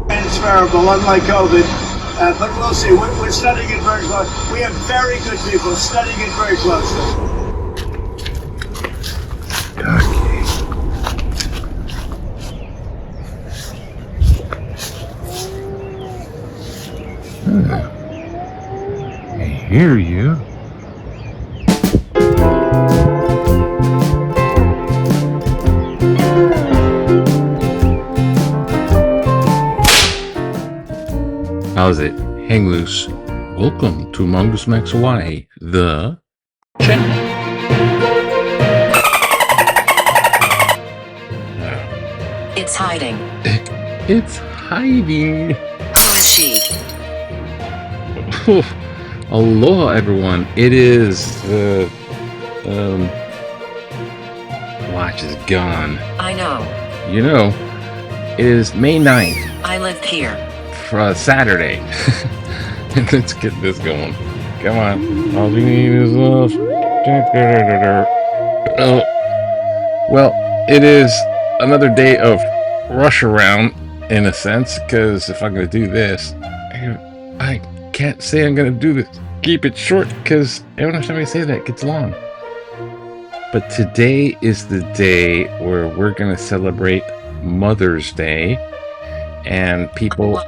Transferable, unlike COVID. But we'll see. We're studying it very closely. We have very good people studying it very closely. I hear you. How's it? Hang loose. Welcome to Mongoose Max Hawaii, the channel. It's hiding. It's hiding. Who is she? Aloha, everyone. It is watch is gone. I know. You know, it is May 9th. I lived here. For Saturday. Let's get this going. Come on. All we need is love. Oh. Well, it is another day of rush around in a sense, because if I'm going to do this, I can't say I'm going to do this. Keep it short, because every time I say that, it gets long. But today is the day where we're going to celebrate Mother's Day. And people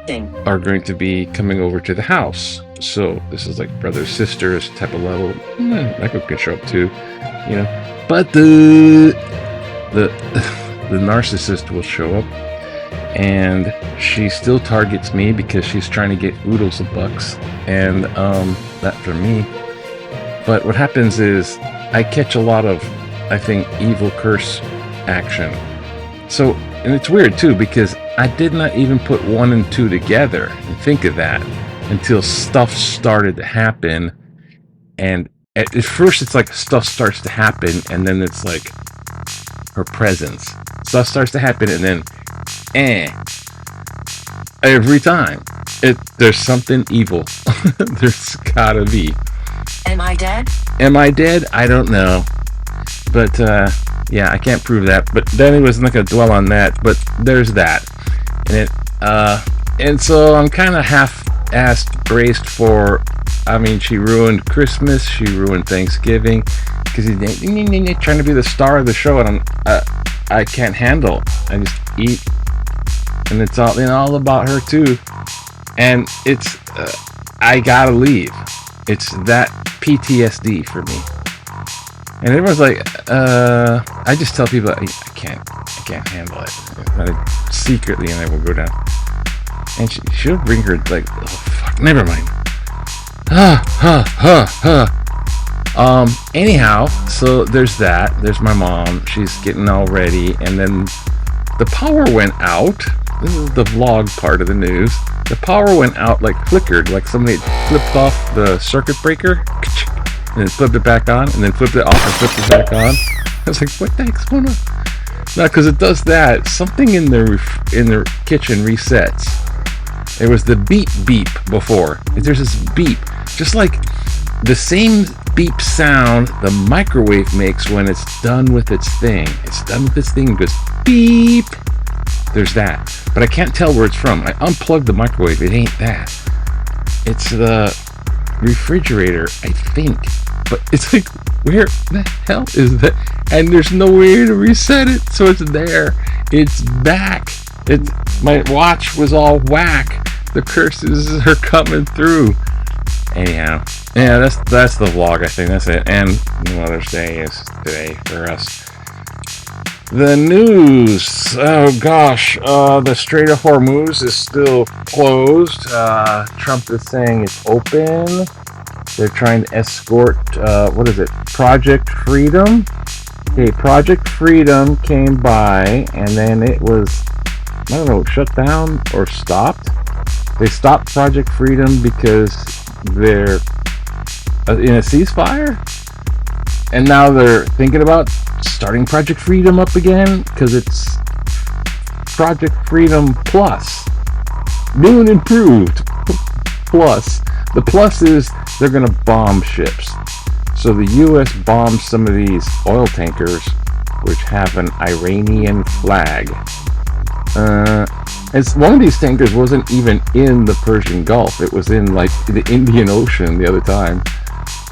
are going to be coming over to the house. So this is like brothers, sisters type of level. Michael can show up too, you know. But the narcissist will show up, and she still targets me because she's trying to get oodles of bucks, and that for me. But what happens is I catch a lot of, I think, evil curse action. So, and it's weird too, because I did not even put 1 and 2 together and think of that until stuff started to happen. And at first it's like stuff starts to happen, and then it's like her presence. Stuff starts to happen, and then every time there's something evil. There's gotta be. Am I dead? Am I dead? I don't know. But yeah, I can't prove that. But then it was not gonna dwell on that. But there's that. And so I'm kind of half-assed braced for, I mean, she ruined Christmas, she ruined Thanksgiving, because he's trying to be the star of the show, and I can't handle. I just eat, and it's all about her too. And it's, I gotta leave. It's that PTSD for me. And everyone's like, I just tell people I can't handle it. Secretly, and I will go down. And she'll bring her like, oh fuck, never mind. Anyhow, so there's that. There's my mom. She's getting all ready, and then the power went out. This is the vlog part of the news. The power went out, like flickered, like somebody flipped off the circuit breaker. And then flipped it back on, and then flipped it off and flipped it back on. I was like, what the heck's going on? No, because it does that. Something in the kitchen resets. There was the beep before. There's this beep. Just like the same beep sound the microwave makes when it's done with its thing. It's done with its thing, it goes beep. There's that. But I can't tell where it's from. I unplugged the microwave. It ain't that. It's the refrigerator, I think. But it's like, where the hell is that? And there's no way to reset it, so it's there. It's back. My watch was all whack. The curses are coming through. Anyhow, yeah, that's the vlog. I think that's it. And Mother's Day is today for us. The news. Oh gosh, the Strait of Hormuz is still closed. Trump is saying it's open. They're trying to escort, what is it? Project Freedom? Okay, Project Freedom came by, and then it was, I don't know, shut down or stopped. They stopped Project Freedom because they're in a ceasefire, and now they're thinking about starting Project Freedom up again because it's Project Freedom Plus, new and improved plus. The plus is they're going to bomb ships. So the U.S. bombed some of these oil tankers which have an Iranian flag. It's one of these tankers wasn't even in the Persian Gulf. It was in like the Indian Ocean the other time.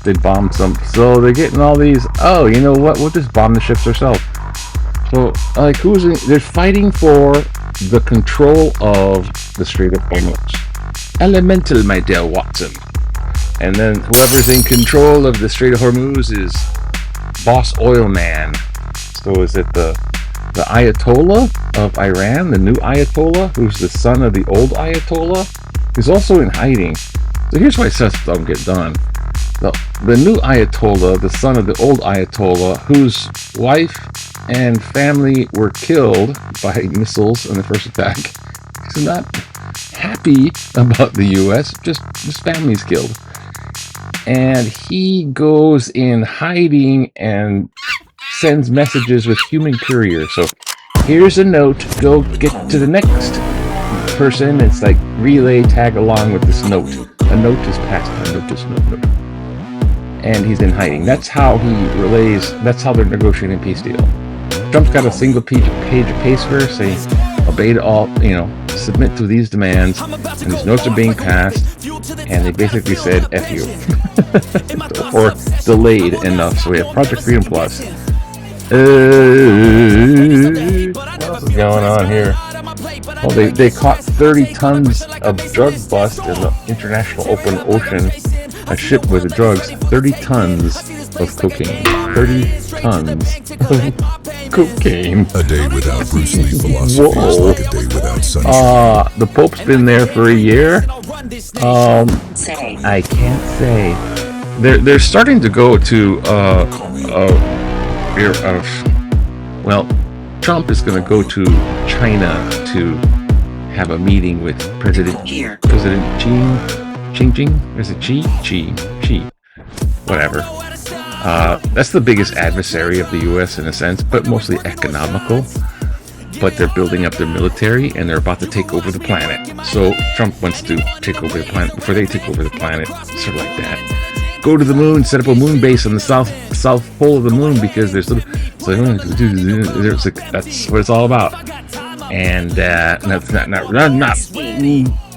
They bombed some, so they're getting all these. Oh, you know what? We'll just bomb the ships ourselves. So, like, they're fighting for the control of the Strait of Hormuz. Elemental, my dear Watson. And then whoever's in control of the Strait of Hormuz is Boss Oil Man. So is it the Ayatollah of Iran, the new Ayatollah, who's the son of the old Ayatollah? He's also in hiding. So here's why stuff don't get done. The new Ayatollah, the son of the old Ayatollah, whose wife and family were killed by missiles in the first attack, he's not happy about the U.S., just his family's killed. And he goes in hiding and sends messages with human courier. So here's a note, go get to the next person. It's like relay, tag along with this note. A note is passed, a note is note. And he's in hiding. That's how he relays, that's how they're negotiating a peace deal. Trump's got a single page of paper saying, obey to all, submit to these demands, and these notes are being passed, and they basically said, F you. Or delayed enough. So we have Project Freedom Plus. What else is going on here? Well, they caught 30 tons of drug bust in the international open ocean. A ship with the drugs, 30 tons of cocaine. 30 tons of cocaine. A day without Bruce Lee philosophy is like a day without sunshine. The Pope's been there for a year. Say. I can't say. They're starting to go to well, Trump is going to go to China to have a meeting with President Jinping. Is it Xi? Whatever. That's the biggest adversary of the U.S. in a sense, but mostly economical. But they're building up their military, and they're about to take over the planet. So Trump wants to take over the planet before they take over the planet, sort of like that. Go to the moon, set up a moon base on the south pole of the moon, because there's that's what it's all about. And that's not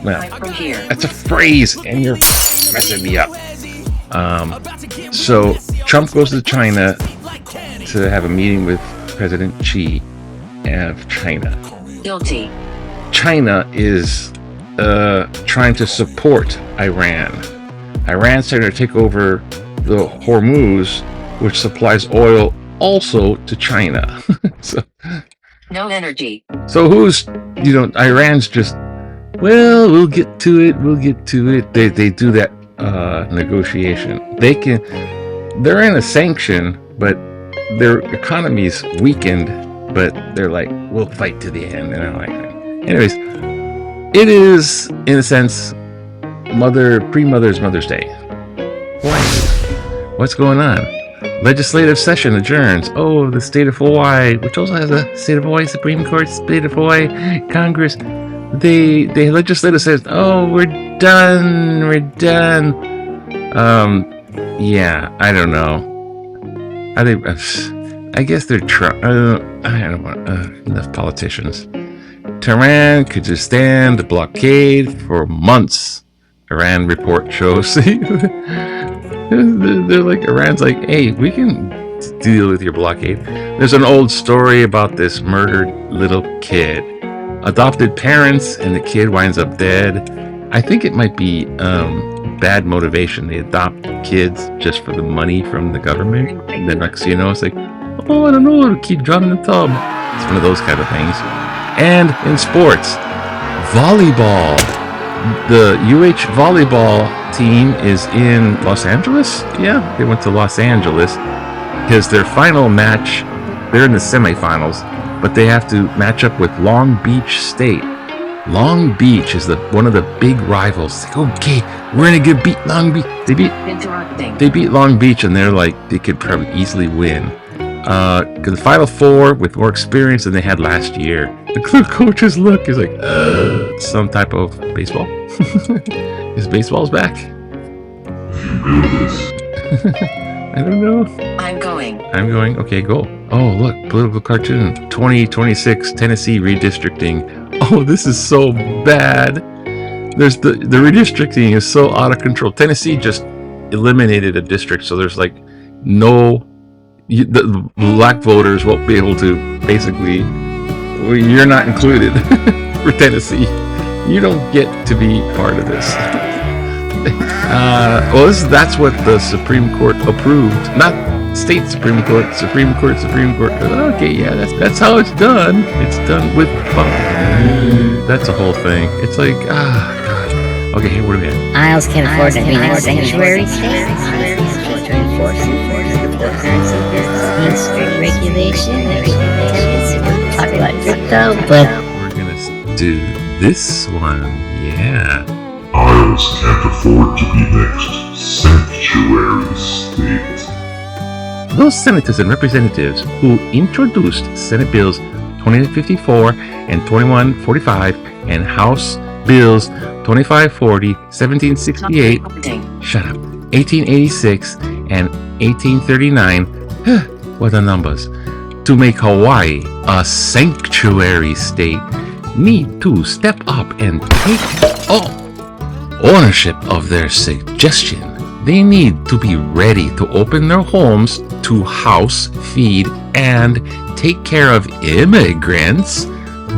well, that's a phrase, and you're messing me up. So Trump goes to China to have a meeting with President Xi of China. Guilty. China is trying to support Iran. Iran's trying to take over the Hormuz, which supplies oil also to China. So, No energy. so who's, Iran's just, well, we'll get to it. They do that negotiation. They're in a sanction, but their economy's weakened, but they're like, we'll fight to the end. And I'm like, anyways, it is, in a sense, pre-Mother's Day. What's going on? Legislative session adjourns. Oh, the state of Hawaii, which also has a state of Hawaii Supreme Court, state of Hawaii Congress. The legislature says, "Oh, we're done. Yeah, I don't know. I guess they're trying. I don't want enough politicians. Tehran could just stand the blockade for months. Iran report shows." They're like, Iran's like, hey, we can deal with your blockade. There's an old story about this murdered little kid. Adopted parents, and the kid winds up dead. I think it might be bad motivation. They adopt kids just for the money from the government. And then next thing you know, it's like, oh, I don't know, keep drowning in the tub. It's one of those kind of things. And in sports, volleyball. The UH volleyball team is in Los Angeles. Yeah, they went to Los Angeles because their final match, they're in the semifinals, but they have to match up with Long Beach State. Long Beach is one of the big rivals. Like, okay, we're gonna get beat Long Beach. They beat Long Beach, and they're like, they could probably easily win. Because the Final Four with more experience than they had last year. The coach's look is like, some type of baseball. Is baseball's back? I don't know. I'm going. Okay, go. Oh, look, political cartoon. 2026 Tennessee redistricting. Oh, this is so bad. There's the redistricting is so out of control. Tennessee just eliminated a district, so there's like no the black voters won't be able to basically. Well, you're not included for Tennessee. You don't get to be part of this. That's what the Supreme Court approved. Not state Supreme Court, Supreme Court. Okay, yeah, that's how it's done. It's done with fun. That's a whole thing. It's like, God. Okay, here, what do we have? Isles can afford to be a sanctuary state. To enforce cryptocurrency business, strict regulation. Talk about crypto, but We're gonna do this one. Yeah. Isles can't afford to be next sanctuary state. Those senators and representatives who introduced Senate Bills 2854 and 2145 and House Bills 2540, 1768, shut up, 1886, and 1839, what are the numbers, to make Hawaii a sanctuary state, need to step up and take ownership of their suggestion. They need to be ready to open their homes to house, feed, and take care of immigrants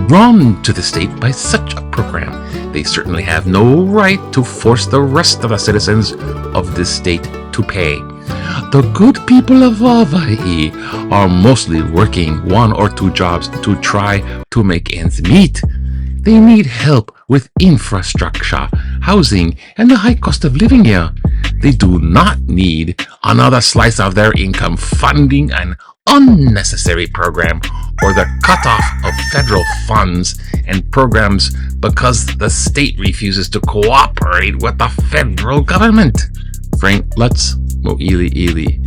run to the state by such a program. They certainly have no right to force the rest of the citizens of this state to pay. The good people of Hawaii are mostly working 1 or 2 jobs to try to make ends meet. They need help with infrastructure, housing, and the high cost of living here. They do not need another slice of their income funding an unnecessary program or the cutoff of federal funds and programs because the state refuses to cooperate with the federal government. Frank Lutz, Mo'ili.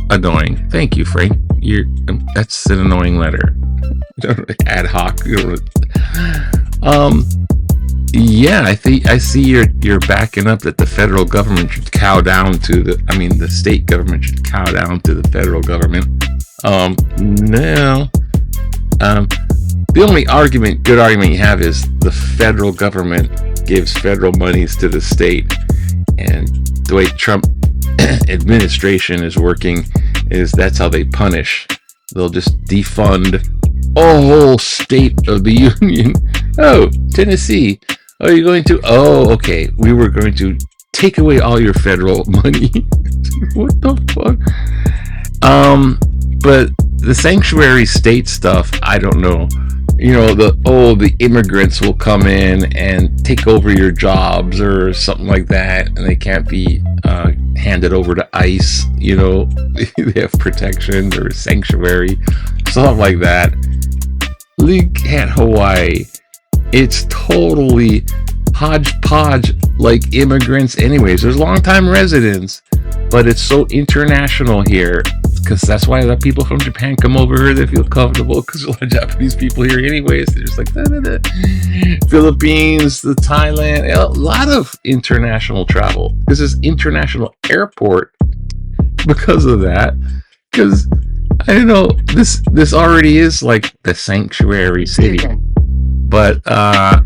Annoying. Thank you, Frank. That's an annoying letter. Ad hoc. Yeah, I see you're backing up that the federal government should cow down to the state government should cow down to the federal government. No. The only good argument you have is the federal government gives federal monies to the state, and the way Trump administration is working is that's how they punish. They'll just defund a whole state of the union. Oh, Tennessee. Are you going to? Oh, okay. We were going to take away all your federal money. What the fuck? But the sanctuary state stuff, I don't know. The immigrants will come in and take over your jobs or something like that, and they can't be handed over to ICE. They have protection or sanctuary, something like that. Look at Hawaii. It's totally hodgepodge like immigrants anyways. There's long-time residents, but it's so international here because that's why a lot of people from Japan come over here. They feel comfortable because there's a lot of Japanese people here anyways. They're just like Philippines, the Thailand, a lot of international travel. This is international airport because of that. Because I don't know, this already is like the sanctuary city. But I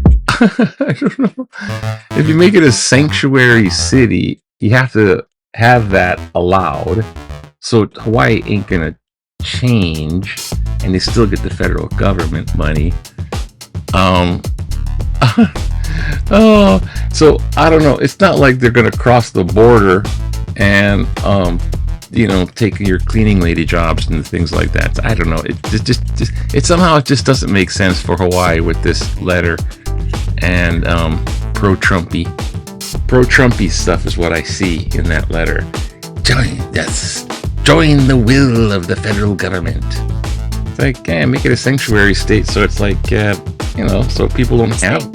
don't know. If you make it a sanctuary city, you have to have that allowed. So Hawaii ain't gonna change, and they still get the federal government money. So I don't know. It's not like they're gonna cross the border and take your cleaning lady jobs and things like that. I don't know. It somehow just doesn't make sense for Hawaii with this letter. And pro-Trumpy stuff is what I see in that letter. Join the will of the federal government. It's like, make it a sanctuary state, so it's like, so people don't have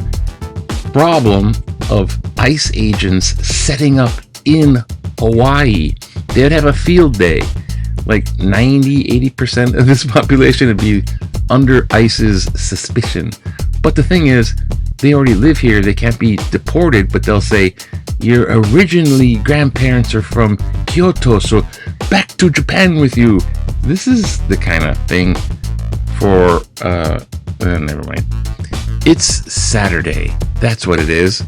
problem of ICE agents setting up in Hawaii. They'd have a field day. Like 90-80% of this population would be under ICE's suspicion. But the thing is, they already live here, they can't be deported, but they'll say, your originally grandparents are from Kyoto, so back to Japan with you. This is the kind of thing for, never mind. It's Saturday. That's what it is.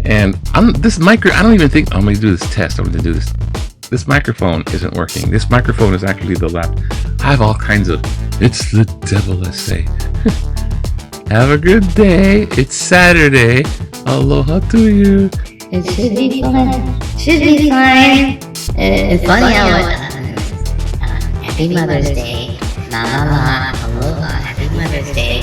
And I don't even think, I'm going to do this test. I'm going to do this. This microphone isn't working. This microphone is actually the lap. I have all kinds of, it's the devil, let's say. Have a good day. It's Saturday. Aloha to you. It should be fun. Should be fine. It's funny how Happy Mother's Day. Aloha. Happy Mother's Day.